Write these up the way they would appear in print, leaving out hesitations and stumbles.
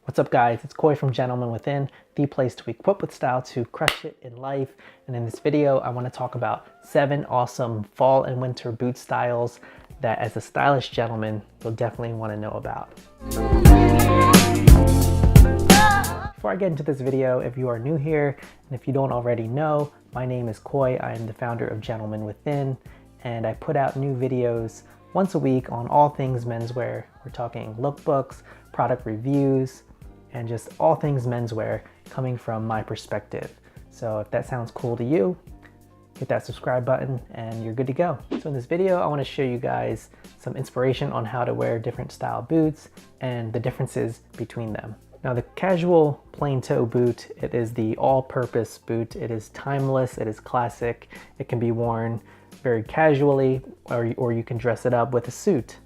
What's up guys, it's Koi from Gentleman Within, the place to equip with style to crush it in life. And in this video, I want to talk about 7 awesome fall and winter boot styles that as a stylish gentleman, you'll definitely want to know about. Before I get into this video, if you are new here, and if you don't already know, my name is Koi. I am the founder of Gentleman Within, and I put out new videos once a week on all things menswear. We're talking lookbooks, product reviews, and just all things menswear coming from my perspective. So if that sounds cool to you, hit that subscribe button and you're good to go. So in this video, I want to show you guys some inspiration on how to wear different style boots and the differences between them. Now the casual plain toe boot, it is the all-purpose boot. It is timeless, it is classic. It can be worn very casually or you can dress it up with a suit.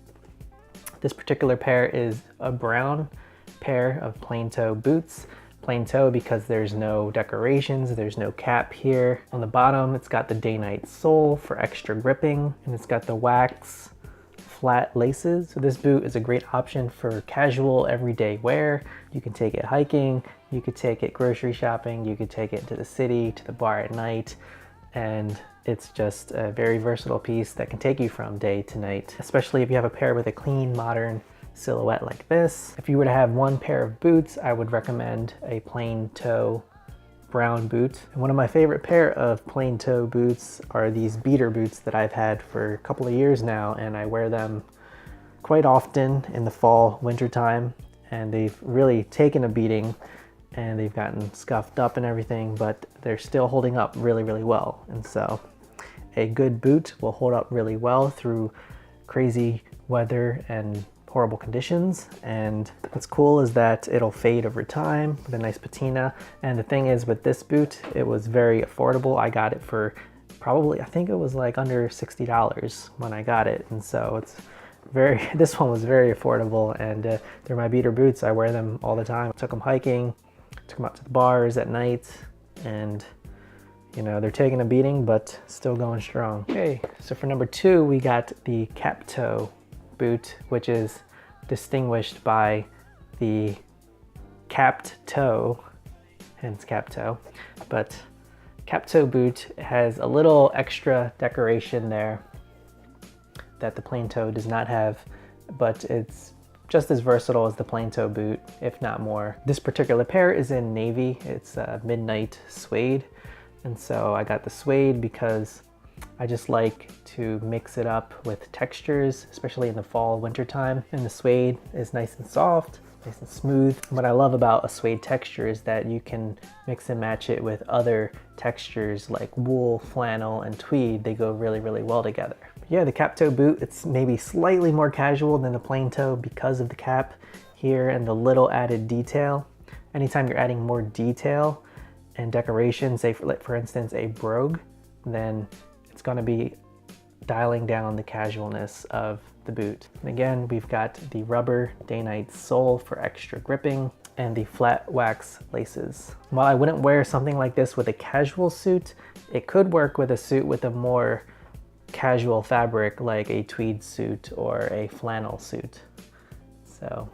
This particular pair is a brown pair of plain toe boots. Plain toe because there's no decorations, there's no cap here. On the bottom, it's got the day-night sole for extra gripping, and it's got the wax flat laces. So this boot is a great option for casual everyday wear. You can take it hiking, you could take it grocery shopping, you could take it to the city, to the bar at night, and it's just a very versatile piece that can take you from day to night, especially if you have a pair with a clean, modern silhouette like this. If you were to have one pair of boots, I would recommend a plain toe brown boot. And one of my favorite pair of plain toe boots are these beater boots that I've had for a couple of years now, and I wear them quite often in the fall, winter time, and they've really taken a beating and they've gotten scuffed up and everything, but they're still holding up really, really well. And so a good boot will hold up really well through crazy weather and horrible conditions. And what's cool is that it'll fade over time with a nice patina. And the thing is with this boot, it was very affordable. I got it for probably, I think it was like under $60 when I got it. And so it's this one was very affordable, and they're my beater boots. I wear them all the time. I took them hiking, took them out to the bars at night, and you know, they're taking a beating, but still going strong. Okay, so for number 2, we got the cap toe boot, which is distinguished by the capped toe, hence cap toe. But cap toe boot has a little extra decoration there that the plain toe does not have, but it's just as versatile as the plain toe boot, if not more. This particular pair is in navy. It's a midnight suede, and so I got the suede because I just like to mix it up with textures, especially in the fall, winter time. And the suede is nice and soft, nice and smooth. What I love about a suede texture is that you can mix and match it with other textures like wool, flannel, and tweed. They go really, really well together. But yeah, the cap toe boot, it's maybe slightly more casual than the plain toe because of the cap here and the little added detail. Anytime you're adding more detail and decoration, say for instance a brogue, then it's going to be dialing down the casualness of the boot. And again, we've got the rubber day-night sole for extra gripping and the flat wax laces. While I wouldn't wear something like this with a casual suit, it could work with a suit with a more casual fabric like a tweed suit or a flannel suit. So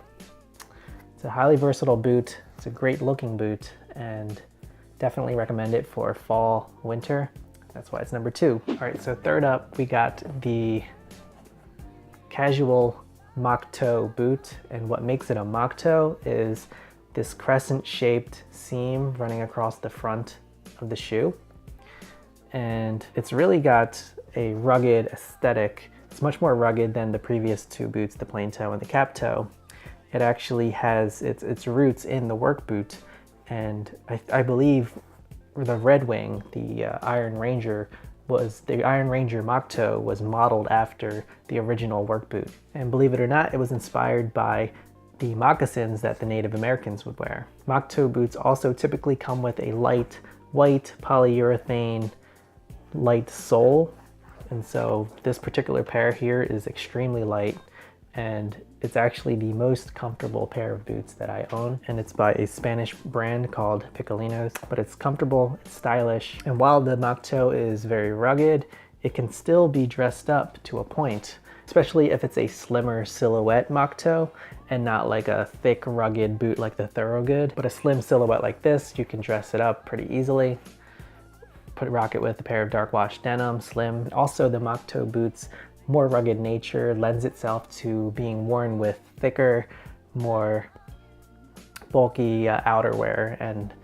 it's a highly versatile boot. It's a great looking boot, and definitely recommend it for fall, winter. That's why it's number 2. All right, so third up, we got the casual mock toe boot. And what makes it a mock toe is this crescent-shaped seam running across the front of the shoe. And it's really got a rugged aesthetic. It's much more rugged than the previous 2 boots, the plain toe and the cap toe. It actually has its roots in the work boot. And I believe the Red Wing, the Iron Ranger Moc Toe was modeled after the original work boot. And believe it or not, it was inspired by the moccasins that the Native Americans would wear. Moc Toe boots also typically come with a light white polyurethane light sole. And so this particular pair here is extremely light, and it's actually the most comfortable pair of boots that I own, and it's by a Spanish brand called Picolinos. But it's comfortable, it's stylish, and while the mock toe is very rugged, it can still be dressed up to a point. especially if it's a slimmer silhouette mock toe and not like a thick rugged boot like the Thorogood. But a slim silhouette like this, you can dress it up pretty easily. Rock it with a pair of dark wash denim, slim. Also the Moc Toe Boot's more rugged nature lends itself to being worn with thicker, more bulky outerwear and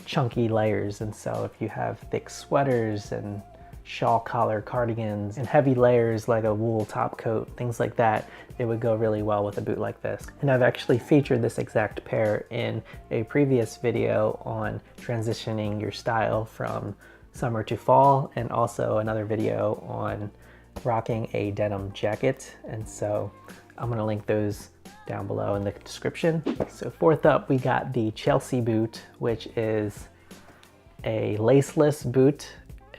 chunky layers. And so if you have thick sweaters and shawl collar cardigans and heavy layers like a wool top coat, things like that, it would go really well with a boot like this. And I've actually featured this exact pair in a previous video on transitioning your style from summer to fall, and also another video on rocking a denim jacket. And so I'm gonna link those down below in the description. So fourth up, we got the Chelsea boot, which is a laceless boot,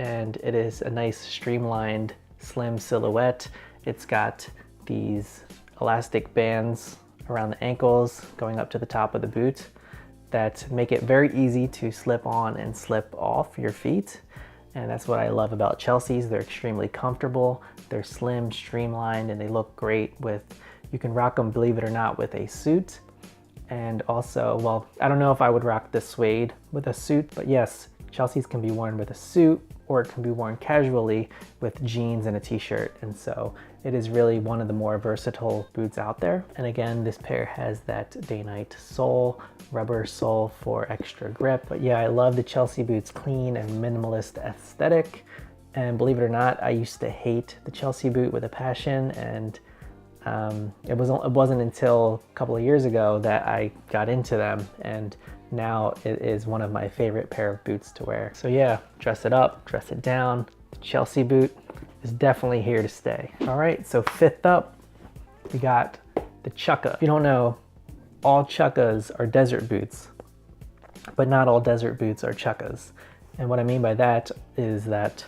and it is a nice streamlined slim silhouette. It's got these elastic bands around the ankles going up to the top of the boot that make it very easy to slip on and slip off your feet. And that's what I love about Chelsea's. They're extremely comfortable, they're slim, streamlined, and they look great with, you can rock them, believe it or not, with a suit. And also, well, I don't know if I would rock the suede with a suit, but yes, Chelsea's can be worn with a suit, or it can be worn casually with jeans and a t-shirt. And so it is really one of the more versatile boots out there. And again, this pair has that day-night sole, rubber sole for extra grip. But yeah, I love the Chelsea boot's clean and minimalist aesthetic. And believe it or not, I used to hate the Chelsea boot with a passion, and it wasn't until a couple of years ago that I got into them, and now it is one of my favorite pair of boots to wear. So yeah, dress it up, dress it down. The Chelsea boot is definitely here to stay. All right, so fifth up, we got the Chukka. If you don't know, all Chukkas are desert boots, but not all desert boots are Chukkas. And what I mean by that is that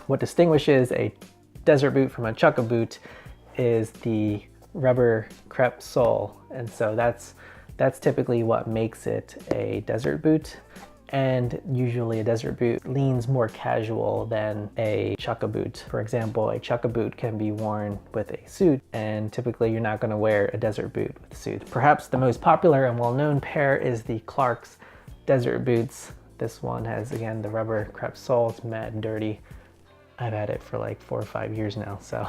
what distinguishes a desert boot from a Chukka boot is the rubber crepe sole. And so that's typically what makes it a desert boot. And usually a desert boot leans more casual than a Chukka boot. For example, a Chukka boot can be worn with a suit, and typically you're not going to wear a desert boot with a suit. Perhaps the most popular and well-known pair is the Clark's desert boots. This one has, again, the rubber crepe sole. It's mad dirty. I've had it for like 4 or 5 years now, so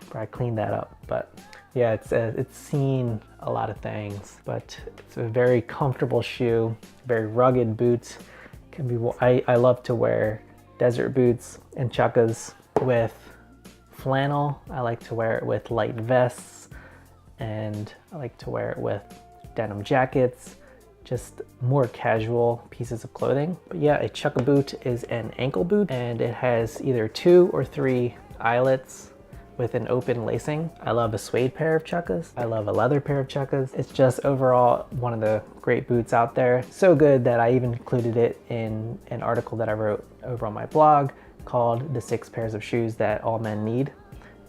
probably cleaned that up. But yeah, it's seen a lot of things, but it's a very comfortable shoe, very rugged boot. Can be, I love to wear desert boots and Chukkas with flannel. I like to wear it with light vests, and I like to wear it with denim jackets, just more casual pieces of clothing. But yeah, a Chukka boot is an ankle boot, and it has either 2 or 3 eyelets with an open lacing. I love a suede pair of Chukkas. I love a leather pair of Chukkas. It's just overall one of the great boots out there. So good that I even included it in an article that I wrote over on my blog called The 6 Pairs of Shoes That All Men Need.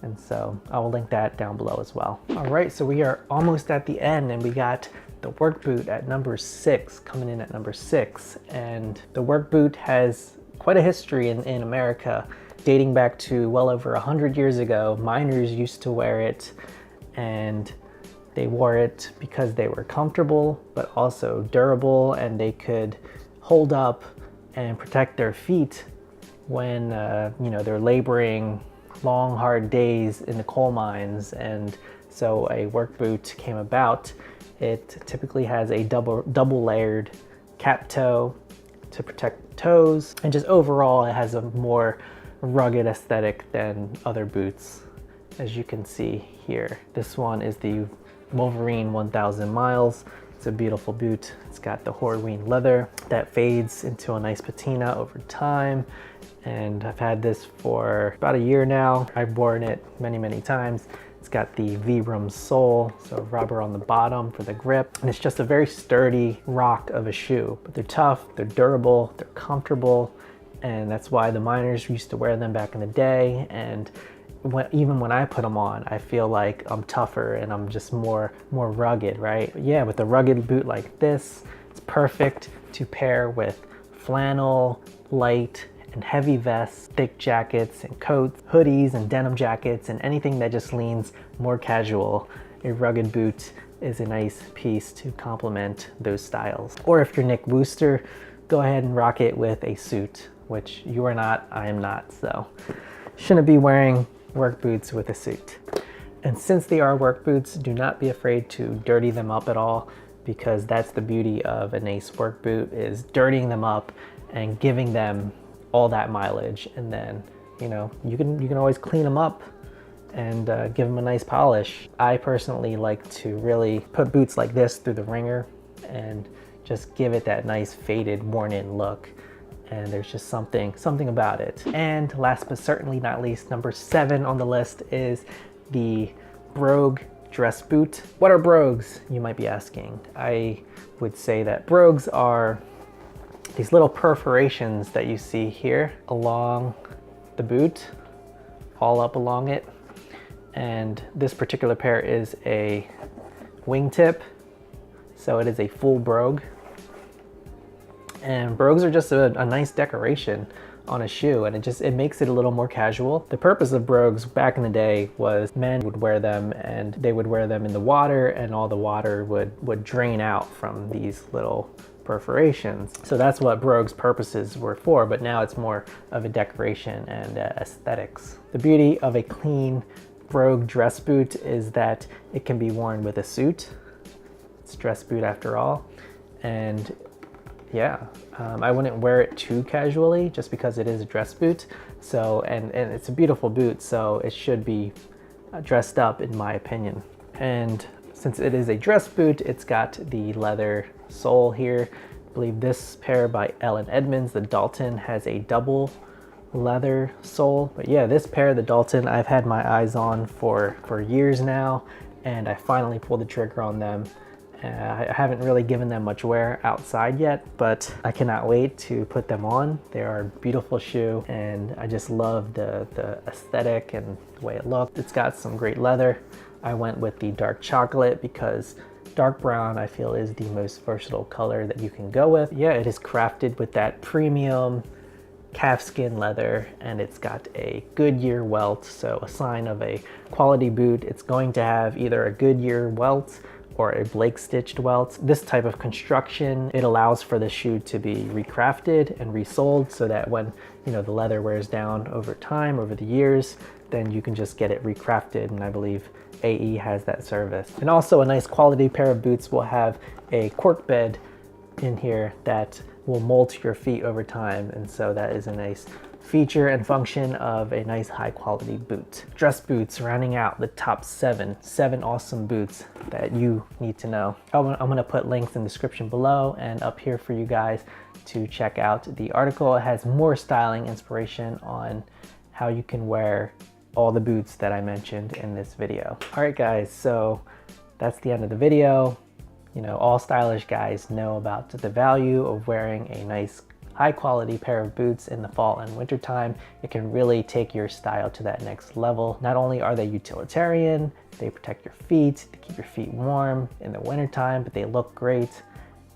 And so I will link that down below as well. All right, so we are almost at the end, and we got the work boot at number 6, coming in at number 6. And the work boot has quite a history in America, dating back to well over 100 years ago. Miners used to wear it, and they wore it because they were comfortable, but also durable, and they could hold up and protect their feet when you know, they're laboring long, hard days in the coal mines. And so a work boot came about. It typically has a double layered cap toe to protect toes, and just overall it has a more rugged aesthetic than other boots, as you can see here. This one is the Wolverine 1000 miles. It's a beautiful boot. It's got the Horween leather that fades into a nice patina over time, and I've had this for about a year now. I've worn it many times. It's got the Vibram sole, so rubber on the bottom for the grip, and it's just a very sturdy rock of a shoe. But they're tough, they're durable, they're comfortable, and that's why the miners used to wear them back in the day. And even when I put them on, I feel like I'm tougher and I'm just more rugged, right? But yeah, with a rugged boot like this, it's perfect to pair with flannel, light in heavy vests, thick jackets and coats, hoodies and denim jackets, and anything that just leans more casual. A rugged boot is a nice piece to complement those styles. Or if you're Nick Wooster, go ahead and rock it with a suit, which you are not, I am not, so shouldn't be wearing work boots with a suit. And since they are work boots, do not be afraid to dirty them up at all, because that's the beauty of a nice work boot, is dirtying them up and giving them all that mileage. And then, you know, you can always clean them up and give them a nice polish. I personally like to really put boots like this through the ringer and just give it that nice faded, worn in look. And there's just something about it. And last but certainly not least, number 7 on the list is the Brogue dress boot. What are brogues, you might be asking? I would say that brogues are these little perforations that you see here along the boot, all up along it. And this particular pair is a wingtip, so it is a full brogue. And brogues are just a nice decoration on a shoe, and it makes it a little more casual. The purpose of brogues back in the day was men would wear them, and they would wear them in the water, and all the water would drain out from these little perforations. So that's what brogues' purposes were for, but now it's more of a decoration and aesthetics. The beauty of a clean Brogue dress boot is that it can be worn with a suit. It's a dress boot after all, and yeah, I wouldn't wear it too casually just because it is a dress boot. So, and it's a beautiful boot, so it should be dressed up in my opinion. And since it is a dress boot, it's got the leather sole here. I believe this pair by Ellen Edmonds, the Dalton, has a double leather sole. But yeah, this pair, the Dalton, I've had my eyes on for years now, and I finally pulled the trigger on them. I haven't really given them much wear outside yet, but I cannot wait to put them on. They are a beautiful shoe, and I just love the aesthetic and the way it looked. It's got some great leather. I went with the dark chocolate because dark brown I feel is the most versatile color that you can go with. Yeah, it is crafted with that premium calfskin leather, and it's got a Goodyear welt, so a sign of a quality boot. It's going to have either a Goodyear welt or a Blake stitched welt. This type of construction, it allows for the shoe to be recrafted and resold, so that when, you know, the leather wears down over time, over the years, then you can just get it recrafted, and I believe AE has that service. And also a nice quality pair of boots will have a cork bed in here that will mold to your feet over time, and so that is a nice feature and function of a nice high quality boot. Dress boots, rounding out the top seven awesome boots that you need to know. I'm gonna put links in the description below and up here for you guys to check out the article. It has more styling inspiration on how you can wear all the boots that I mentioned in this video. All right guys, so that's the end of the video. You know, all stylish guys know about the value of wearing a nice high quality pair of boots in the fall and winter time. It can really take your style to that next level. Not only are they utilitarian, they protect your feet, they keep your feet warm in the winter time, but they look great,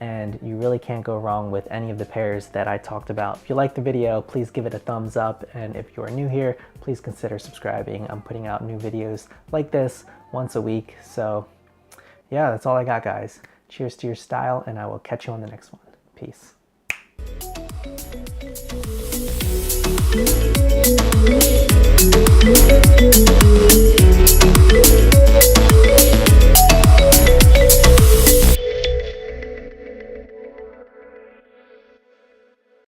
and you really can't go wrong with any of the pairs that I talked about. If you liked the video, please give it a thumbs up, and if you are new here, please consider subscribing. I'm putting out new videos like this once a week. So yeah, that's all I got, guys. Cheers to your style, and I will catch you on the next one. Peace. We'll be right back.